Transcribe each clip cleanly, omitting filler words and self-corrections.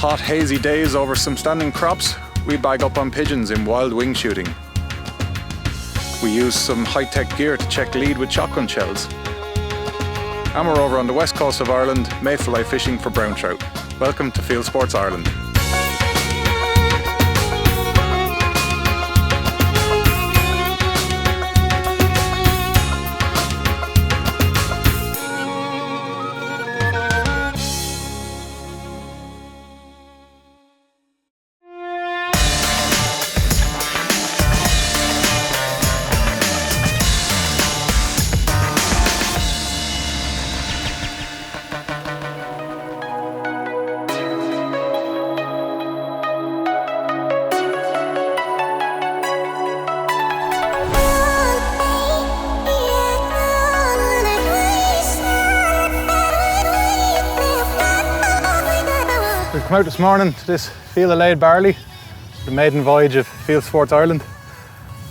hot, hazy days over some standing crops, we bag up on pigeons in wild wing shooting. We use some high-tech gear to check lead with shotgun shells. And we're over on the west coast of Ireland, mayfly fishing for brown trout. Welcome to Fieldsports Ireland. We've come out this morning to this field of laid barley, the maiden voyage of Fieldsports Ireland,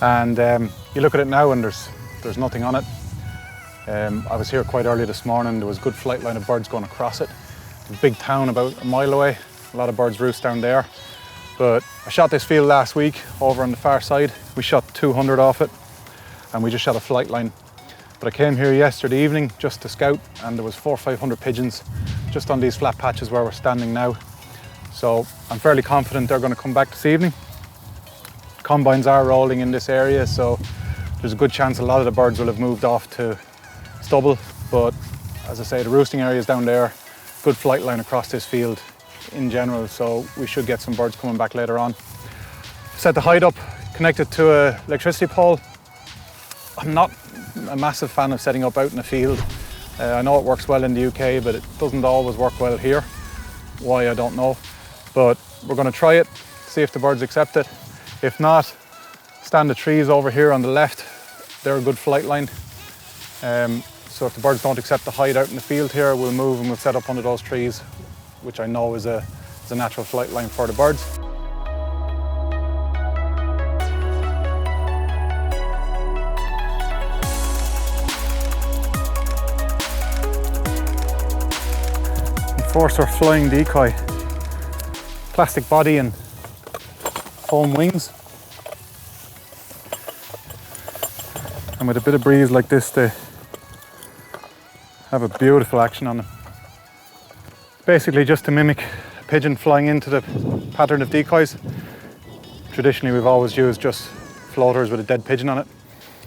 and you look at it now and there's nothing on it. I was here quite early this morning. There was a good flight line of birds going across it. It's a big town about a mile away. A lot of birds roost down there. But I shot this field last week over on the far side. We shot 200 off it and we just shot a flight line. But I came here yesterday evening just to scout, and there was 400 or 500 pigeons just on these flat patches where we're standing now. So I'm fairly confident they're going to come back this evening. Combines are rolling in this area, so there's a good chance a lot of the birds will have moved off to stubble. But as I say, the roosting area is down there. Good flight line across this field in general, so we should get some birds coming back later on. Set the hide up, connected to an electricity pole. I'm not a massive fan of setting up out in the field. I know it works well in the UK, but it doesn't always work well here. Why, I don't know. But we're going to try it, see if the birds accept it. If not, stand the trees over here on the left. They're a good flight line. So if the birds don't accept the hide out in the field here, we'll move and we'll set up under those trees, which I know is a natural flight line for the birds. Enforcer flying decoy. Plastic body and foam wings. And with a bit of breeze like this, they have a beautiful action on them. Basically just to mimic a pigeon flying into the pattern of decoys. Traditionally we've always used just floaters with a dead pigeon on it.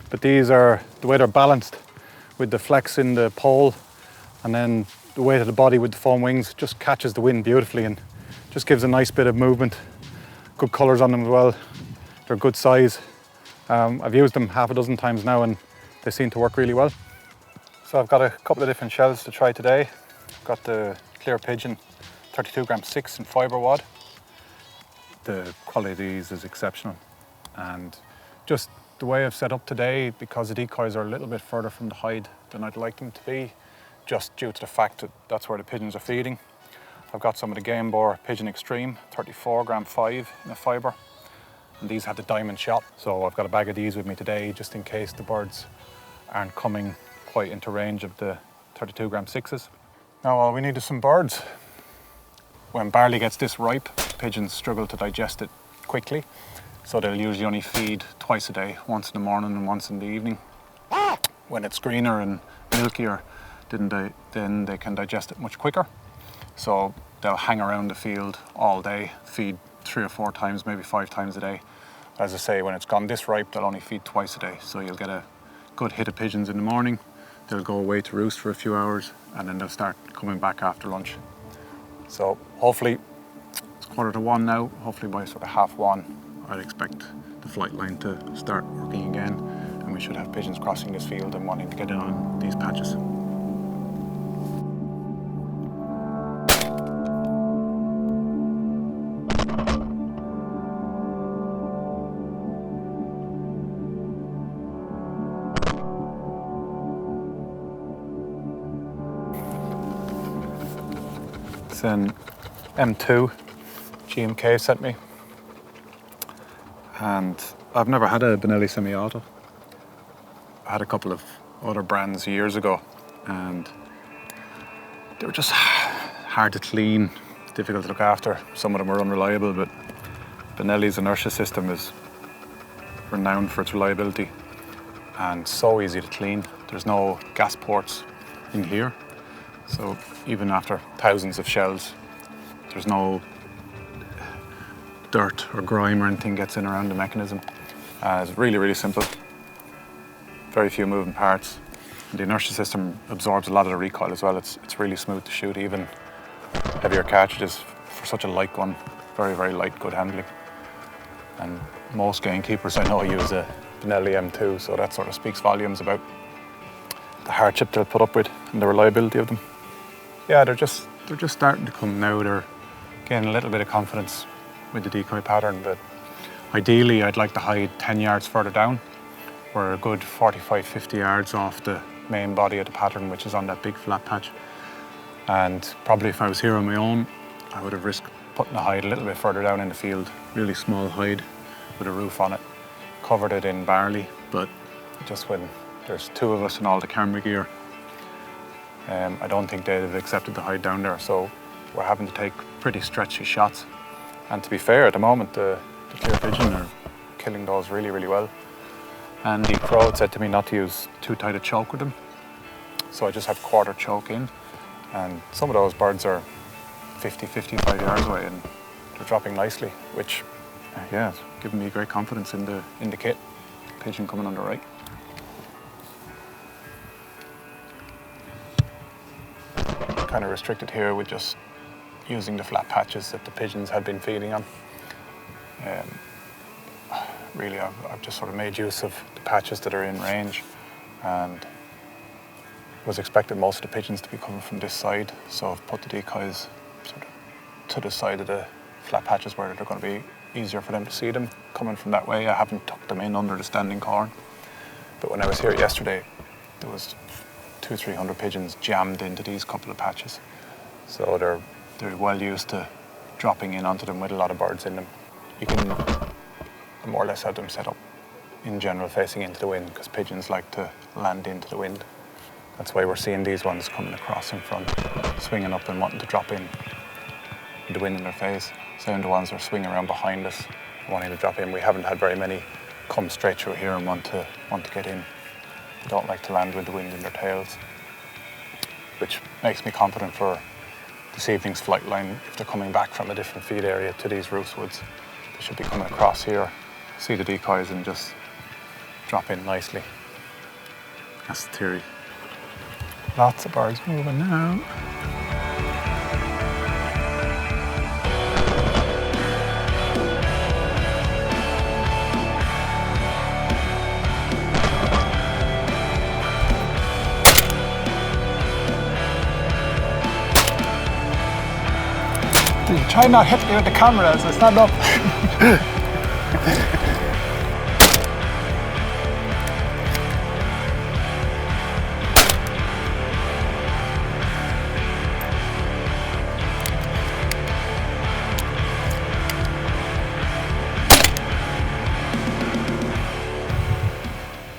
But these are, the way they're balanced with the flex in the pole and then the weight of the body with the foam wings just catches the wind beautifully and just gives a nice bit of movement. Good colours on them as well. They're good size. I've used them half a dozen times now and they seem to work really well. So I've got a couple of different shells to try today. I've got the Clear Pigeon 32g 6 in fibre wad. The quality of these is exceptional, and just the way I've set up today, because the decoys are a little bit further from the hide than I'd like them to be, just due to the fact that that's where the pigeons are feeding. I've got some of the Game Boar Pigeon Extreme 34g 5 in a fibre, and these had the diamond shot, so I've got a bag of these with me today just in case the birds aren't coming quite into range of the 32g 6s. Now all we need is some birds. When barley gets this ripe, pigeons struggle to digest it quickly, so they'll usually only feed twice a day, once in the morning and once in the evening. When it's greener and milkier, then they can digest it much quicker. So they'll hang around the field all day, feed 3 or 4 times, maybe 5 times a day. As I say, when it's gone this ripe, they'll only feed twice a day. So you'll get a good hit of pigeons in the morning. They'll go away to roost for a few hours and then they'll start coming back after lunch. So hopefully, it's 1:45 now, hopefully by sort of 1:30, I'd expect the flight line to start working again and we should have pigeons crossing this field and wanting to get in on these patches. It's an M2 GMK sent me, and I've never had a Benelli semi-auto. I had a couple of other brands years ago and they were just hard to clean, difficult to look after. Some of them are unreliable, but Benelli's inertia system is renowned for its reliability and so easy to clean. There's no gas ports in here, so even after thousands of shells, there's no dirt or grime or anything gets in around the mechanism. It's really, really simple. Very few moving parts. And the inertia system absorbs a lot of the recoil as well. It's really smooth to shoot, even heavier cartridges for such a light gun. Very, very light, good handling. And most gamekeepers I know use a Benelli M2, so that sort of speaks volumes about the hardship they'll put up with and the reliability of them. Yeah, they're just starting to come now. They're gaining a little bit of confidence with the decoy pattern, but ideally I'd like to hide 10 yards further down. We're a good 45, 50 yards off the main body of the pattern, which is on that big flat patch. And probably if I was here on my own, I would have risked putting the hide a little bit further down in the field. Really small hide with a roof on it. Covered it in barley, but just when there's two of us and all the camera gear, I don't think they'd have accepted the hide down there. So we're having to take pretty stretchy shots. And to be fair, at the moment, the clear pigeon are killing those really, really well. And the crow had said to me not to use too tight a choke with them. So I just have quarter choke in. And some of those birds are 50, 55 yards away and they're dropping nicely, which, yeah, it's giving me great confidence in the kit. Pigeon coming on the right. Kind of restricted here with just using the flat patches that the pigeons have been feeding on. Really, I've just sort of made use of the patches that are in range, and was expecting most of the pigeons to be coming from this side, so I've put the decoys sort of to the side of the flat patches where they're going to be easier for them to see them coming from that way. I haven't tucked them in under the standing corn, but when I was here yesterday, there was 200-300 pigeons jammed into these couple of patches, so they're well used to dropping in onto them with a lot of birds in them. You can more or less have them set up in general facing into the wind, because pigeons like to land into the wind. That's why we're seeing these ones coming across in front, swinging up and wanting to drop in with the wind in their face. Same the ones that are swinging around behind us, wanting to drop in. We haven't had very many come straight through here and want to get in. They don't like to land with the wind in their tails, which makes me confident for this evening's flight line. If they're coming back from a different feed area to these roost woods, they should be coming across here, see the decoys and just drop in nicely. That's the theory. Lots of birds moving now. Try not hit me with the camera as I stand up.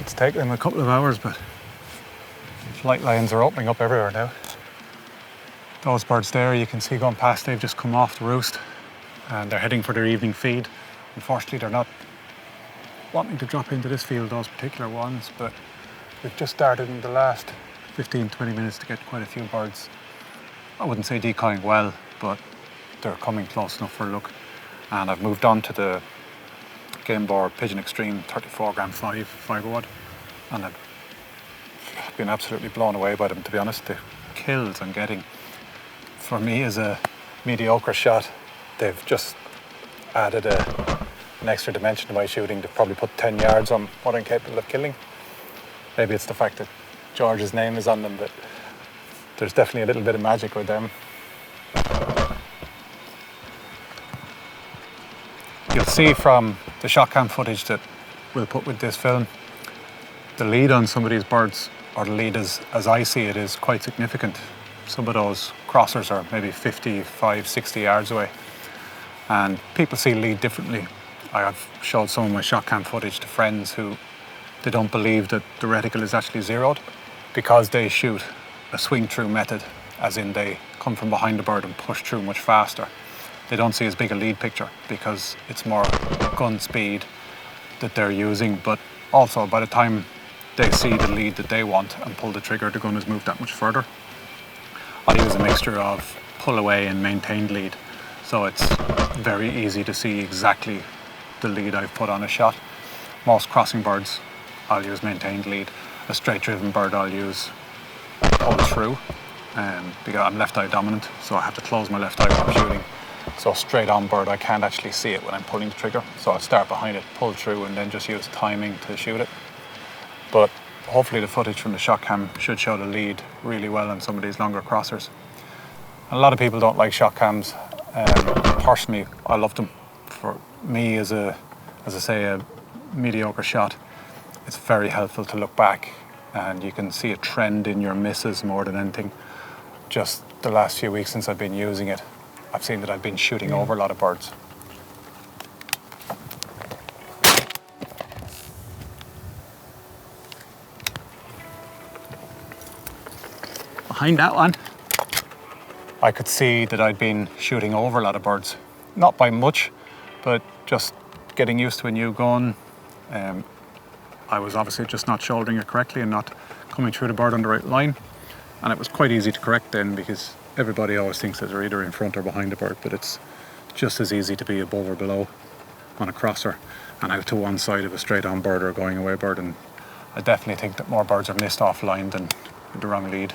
It's taken them a couple of hours, but flight lines are opening up everywhere now. Those birds there you can see going past, they've just come off the roost and they're heading for their evening feed. Unfortunately, they're not wanting to drop into this field, those particular ones, but we've just started in the last 15-20 minutes to get quite a few birds. I wouldn't say decoying well, but they're coming close enough for a look. And I've moved on to the Game Board Pigeon Extreme 34 gram 5 wad, and I've been absolutely blown away by them, to be honest. The kills I'm getting, for me as a mediocre shot, they've just added an extra dimension to my shooting. They've probably put 10 yards on what I'm capable of killing. Maybe it's the fact that George's name is on them, but there's definitely a little bit of magic with them. You'll see from the shot cam footage that we'll put with this film, the lead on some of these birds, or the lead as I see it, is quite significant. Some of those crossers are maybe 55, 60 yards away. And people see lead differently. I have showed some of my shot cam footage to friends who they don't believe that the reticle is actually zeroed because they shoot a swing through method, as in they come from behind the bird and push through much faster. They don't see as big a lead picture because it's more gun speed that they're using, but also by the time they see the lead that they want and pull the trigger, the gun has moved that much further. I use a mixture of pull away and maintained lead, so it's very easy to see exactly the lead I've put on a shot. Most crossing birds I'll use maintained lead. A straight driven bird I'll use pull through, because I'm left eye dominant, so I have to close my left eye when I'm shooting. So straight on bird I can't actually see it when I'm pulling the trigger, so I'll start behind it, pull through, and then just use timing to shoot it. But hopefully the footage from the shot cam should show the lead really well on some of these longer crossers. A lot of people don't like shot cams. Personally, I love them. For me, as I say, a mediocre shot, it's very helpful to look back and you can see a trend in your misses more than anything. Just the last few weeks since I've been using it, I've seen that I've been shooting over a lot of birds. Behind that one, I could see that I'd been shooting over a lot of birds. Not by much, but just getting used to a new gun. I was obviously just not shouldering it correctly and not coming through the bird on the right line. And it was quite easy to correct then, because everybody always thinks that they're either in front or behind the bird, but it's just as easy to be above or below on a crosser and out to one side of a straight on bird or a going away bird. And I definitely think that more birds are missed offline than with the wrong lead.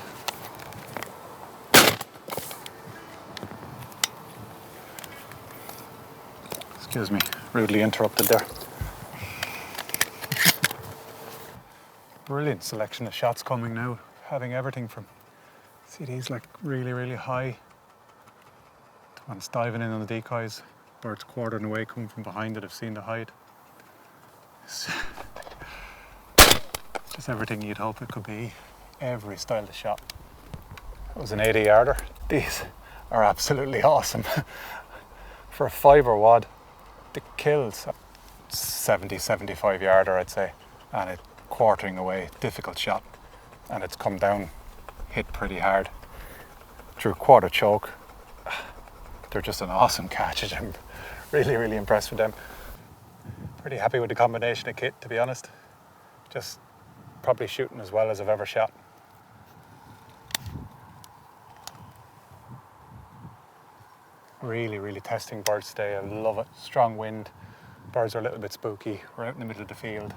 Excuse me, rudely interrupted there. Brilliant selection of shots coming now. Having everything from, see these like really, really high. One's diving in on the decoys. Birds quartering away, coming from behind it. I've seen the hide. It's just everything you'd hope it could be. Every style of shot. That was an 80-yarder. These are absolutely awesome. For a 5-er wad, the kills 70, 75 yarder, I'd say, and it quartering away, difficult shot, and it's come down, hit pretty hard through quarter choke. They're just an awesome catch. I'm really, really impressed with them. Pretty happy with the combination of kit, to be honest. Just probably shooting as well as I've ever shot. Really, really testing birds today. I love it. Strong wind. Birds are a little bit spooky. We're out in the middle of the field.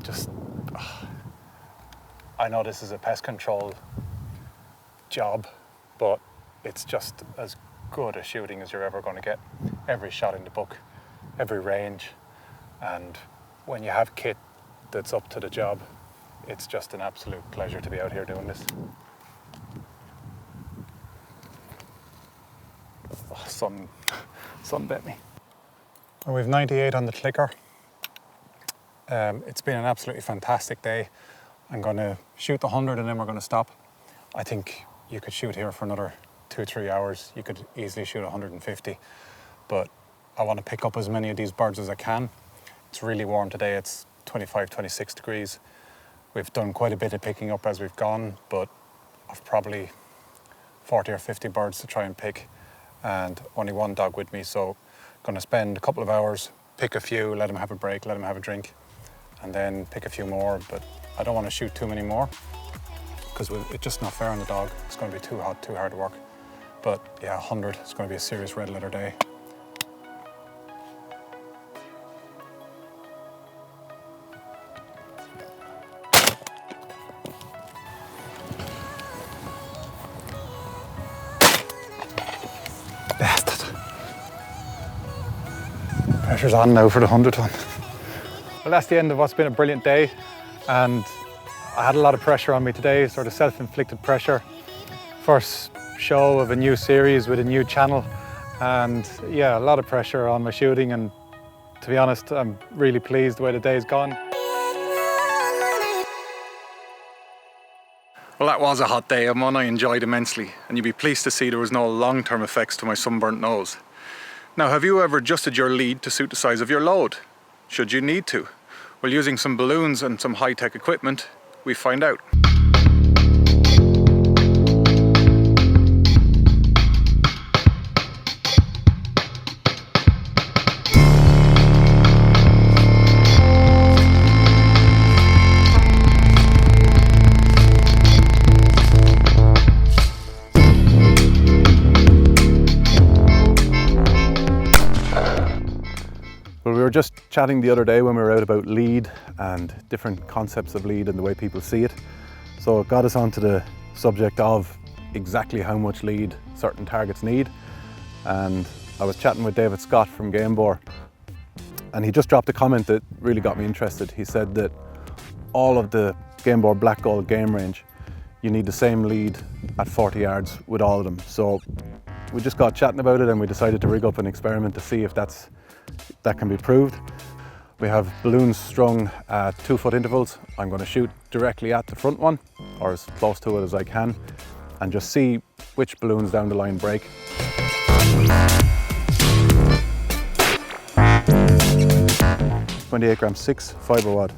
Just, I know this is a pest control job, but it's just as good a shooting as you're ever going to get. Every shot in the book, every range, and when you have kit that's up to the job, it's just an absolute pleasure to be out here doing this. Sun bit me. Well, we've 98 on the clicker. It's been an absolutely fantastic day. I'm going to shoot the 100 and then we're going to stop. I think you could shoot here for another 2-3 hours. You could easily shoot 150, but I want to pick up as many of these birds as I can. It's really warm today. It's 25, 26 degrees. We've done quite a bit of picking up as we've gone, but I've probably 40 or 50 birds to try and pick, and only one dog with me, so I'm going to spend a couple of hours, pick a few, let him have a break, let him have a drink, and then pick a few more. But I don't want to shoot too many more because it's just not fair on the dog. It's going to be too hot, too hard to work. But yeah, 100, it's going to be a serious red letter day. Pressure's on now for the 100 one. Well, that's the end of what's been a brilliant day, and I had a lot of pressure on me today, sort of self-inflicted pressure. First show of a new series with a new channel, and yeah, a lot of pressure on my shooting, and to be honest, I'm really pleased the way the day's gone. Well, that was a hot day, and one I enjoyed immensely, and you'd be pleased to see there was no long-term effects to my sunburnt nose. Now, have you ever adjusted your lead to suit the size of your load? Should you need to? Well, using some balloons and some high-tech equipment, we find out. were just chatting the other day when we were out about lead and different concepts of lead and the way people see it. So it got us onto the subject of exactly how much lead certain targets need. And I was chatting with David Scott from Gamebore, and he just dropped a comment that really got me interested. He said that all of the Gamebore Black Gold game range, you need the same lead at 40 yards with all of them. So we just got chatting about it and we decided to rig up an experiment to see if that can be proved. We have balloons strung at 2-foot intervals. I'm going to shoot directly at the front one, or as close to it as I can, and just see which balloons down the line break. .28 gram 6 fibre wad.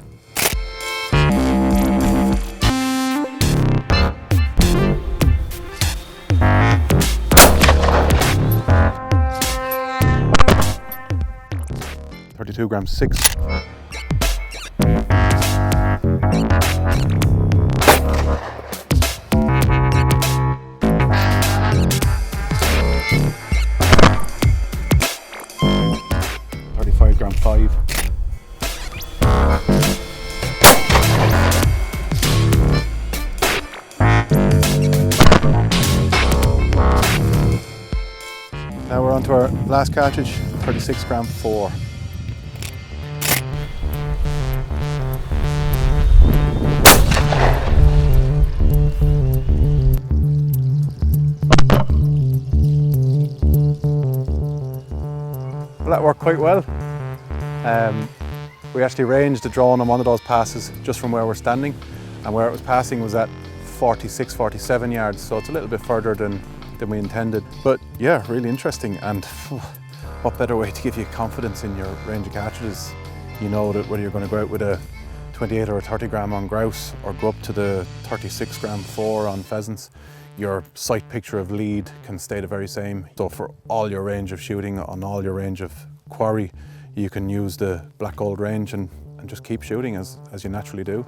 .32 gram 6. .35 gram 5. Now we're on to our last cartridge, 36 gram 4. Well, that worked quite well. We actually ranged the drone on one of those passes just from where we're standing, and where it was passing was at 46, 47 yards, so it's a little bit further than we intended. But yeah, really interesting, and what better way to give you confidence in your range of cartridges. You know that whether you're going to go out with a 28 or a 30 gram on grouse, or go up to the 36 gram 4 on pheasants, your sight picture of lead can stay the very same. So for all your range of shooting, on all your range of quarry, you can use the Black Gold range and just keep shooting as you naturally do.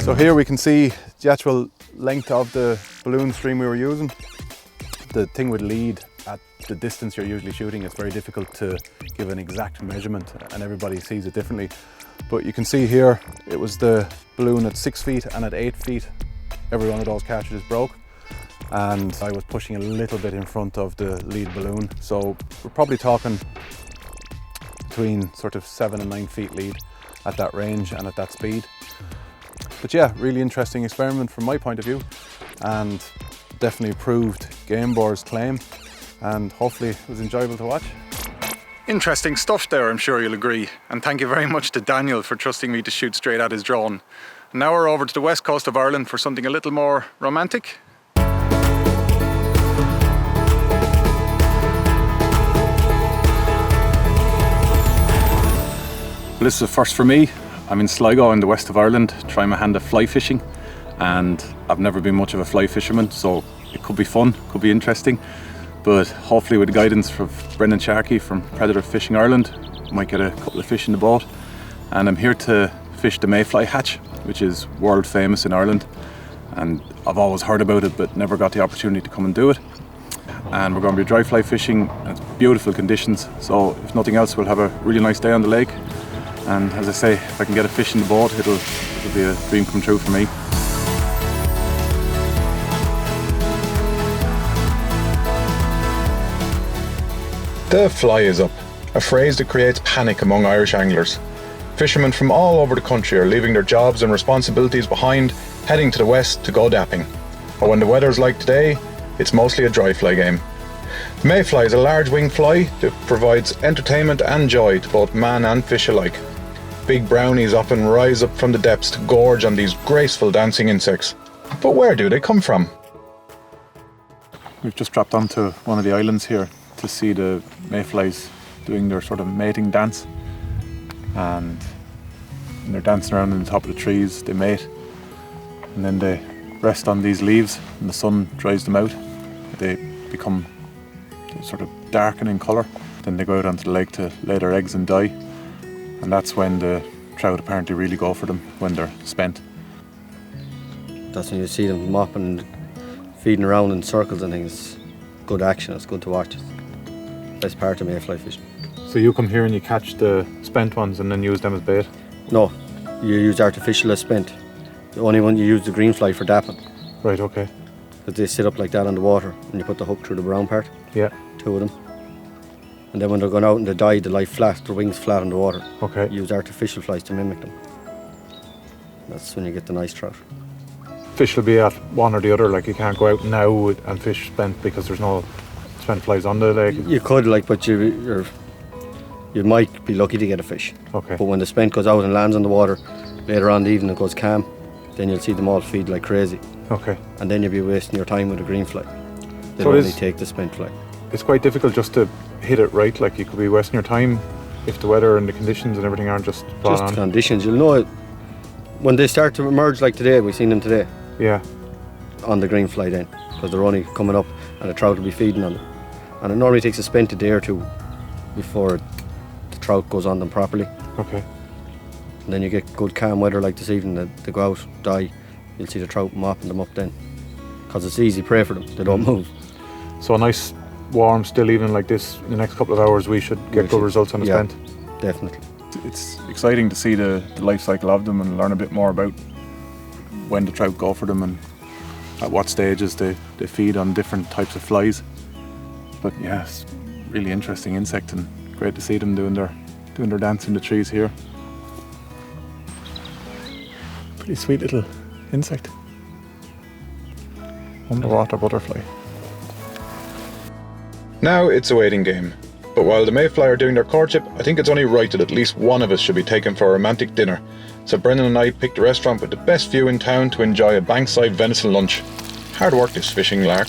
So here we can see the actual length of the balloon stream we were using. The thing with lead, at the distance you're usually shooting, it's very difficult to give an exact measurement, and everybody sees it differently. But you can see here, it was the balloon at 6 feet and at 8 feet. Every one of those cartridges broke, and I was pushing a little bit in front of the lead balloon. So we're probably talking between sort of 7 and 9 feet lead at that range and at that speed. But yeah, really interesting experiment from my point of view, and definitely proved Gamebore's claim, and hopefully it was enjoyable to watch. Interesting stuff there, I'm sure you'll agree. And thank you very much to Daniel for trusting me to shoot straight at his drone. Now we're over to the west coast of Ireland for something a little more romantic. Well, this is a first for me. I'm in Sligo in the west of Ireland trying my hand at fly fishing, and I've never been much of a fly fisherman, so it could be fun, could be interesting, but hopefully with the guidance from Brendan Sharkey from Predator Fishing Ireland, might get a couple of fish in the boat. And I'm here to fish the mayfly hatch, which is world famous in Ireland, and I've always heard about it but never got the opportunity to come and do it. And we're going to be dry fly fishing, and it's beautiful conditions, so if nothing else we'll have a really nice day on the lake. And as I say, if I can get a fish in the boat, it'll be a dream come true for me. The fly is up, a phrase that creates panic among Irish anglers. Fishermen from all over the country are leaving their jobs and responsibilities behind, heading to the west to go dapping. But when the weather's like today, it's mostly a dry fly game. The mayfly is a large winged fly that provides entertainment and joy to both man and fish alike. Big brownies often rise up from the depths to gorge on these graceful dancing insects. But where do they come from? We've just dropped onto one of the islands here to see the mayflies doing their sort of mating dance. And when they're dancing around on the top of the trees, they mate. And then they rest on these leaves and the sun dries them out. They become sort of darken in colour. Then they go out onto the lake to lay their eggs and die. And that's when the trout apparently really go for them, when they're spent. That's when you see them mopping, feeding around in circles and things. Good action, it's good to watch. Best part of mayfly fishing. So you come here and you catch the spent ones and then use them as bait? No, you use artificial as spent. The only one you use the green fly for dapping. Right, okay. Because they sit up like that on the water and you put the hook through the brown part. Yeah. 2 of them. And then when they're going out and they die, they lie flat, their wings flat on the water. Okay. You use artificial flies to mimic them. That's when you get the nice trout. Fish will be at one or the other, like you can't go out now and fish spent because there's no spent flies on the lake. You could, like, but you might be lucky to get a fish. Okay. But when the spent goes out and lands on the water, later on in the evening it goes calm, then you'll see them all feed like crazy. Okay. And then you'll be wasting your time with a green fly. They'll So it only is- take the spent fly. It's quite difficult just to hit it right, like you could be wasting your time if the weather and the conditions and everything aren't just spot Just on. conditions, you'll know it. When they start to emerge like today, we've seen them today, Yeah. on the green fly then, because they're only coming up and the trout will be feeding on them. And it normally takes a spent a day or two before the trout goes on them properly. Okay. And then you get good calm weather like this evening, they go out, die, you'll see the trout mopping them up then. Because it's easy prey for them, they don't move. So a nice warm still evening like this, in the next couple of hours we should get good results on the Yeah. spent. Definitely. It's exciting to see the life cycle of them and learn a bit more about when the trout go for them and at what stages they feed on different types of flies. But yeah, it's really interesting insect and great to see them doing their dance in the trees here. Pretty sweet little insect. Underwater butterfly. Now it's a waiting game. But while the mayfly are doing their courtship, I think it's only right that at least one of us should be taken for a romantic dinner. So Brendan and I picked a restaurant with the best view in town to enjoy a bankside venison lunch. Hard work this fishing, lark.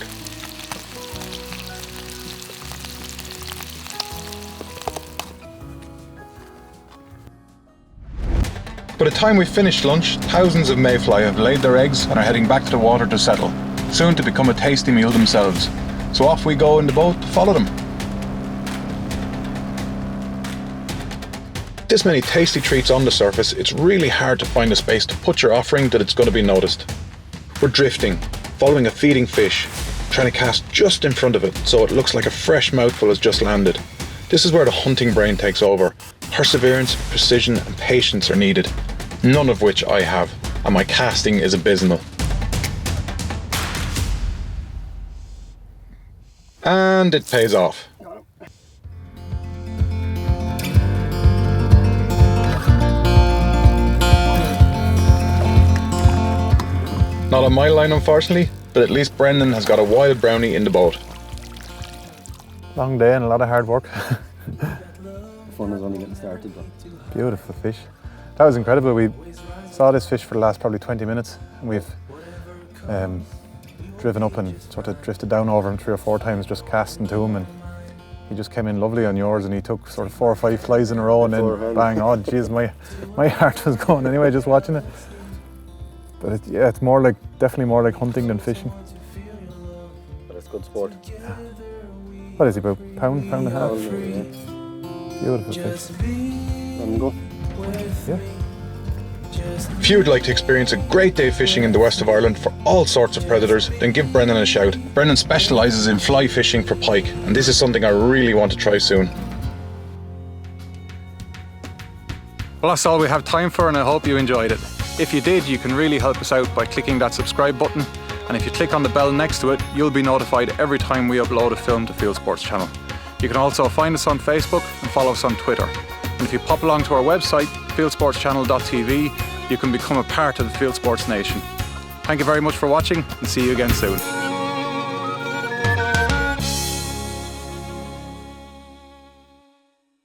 By the time we finished lunch, thousands of mayfly have laid their eggs and are heading back to the water to settle, soon to become a tasty meal themselves. So off we go in the boat to follow them. This many tasty treats on the surface, it's really hard to find a space to put your offering that it's going to be noticed. We're drifting, following a feeding fish, trying to cast just in front of it so it looks like a fresh mouthful has just landed. This is where the hunting brain takes over. Perseverance, precision and patience are needed, none of which I have, and my casting is abysmal. And it pays off. Not on my line, unfortunately, but at least Brendan has got a wild brownie in the boat. Long day and a lot of hard work. Fun is only getting started though. Beautiful fish. That was incredible. We saw this fish for the last probably 20 minutes and we've driven up and sort of drifted down over him 3 or 4 times, just casting to him, and he just came in lovely on yours and he took sort of 4 or 5 flies in a row and then bang, oh jeez, my heart was going anyway just watching it. But it's more like, definitely more like hunting than fishing. But it's good sport. What is he, about pound and a half? Yeah. Beautiful fish. Let him go. Yeah. If you'd like to experience a great day fishing in the west of Ireland for all sorts of predators, then give Brendan a shout. Brendan specialises in fly fishing for pike, and this is something I really want to try soon. Well, that's all we have time for, and I hope you enjoyed it. If you did, you can really help us out by clicking that subscribe button, and if you click on the bell next to it, you'll be notified every time we upload a film to Fieldsports Channel. You can also find us on Facebook and follow us on Twitter. And if you pop along to our website, fieldsportschannel.tv, you can become a part of the Fieldsports Nation. Thank you very much for watching, and see you again soon.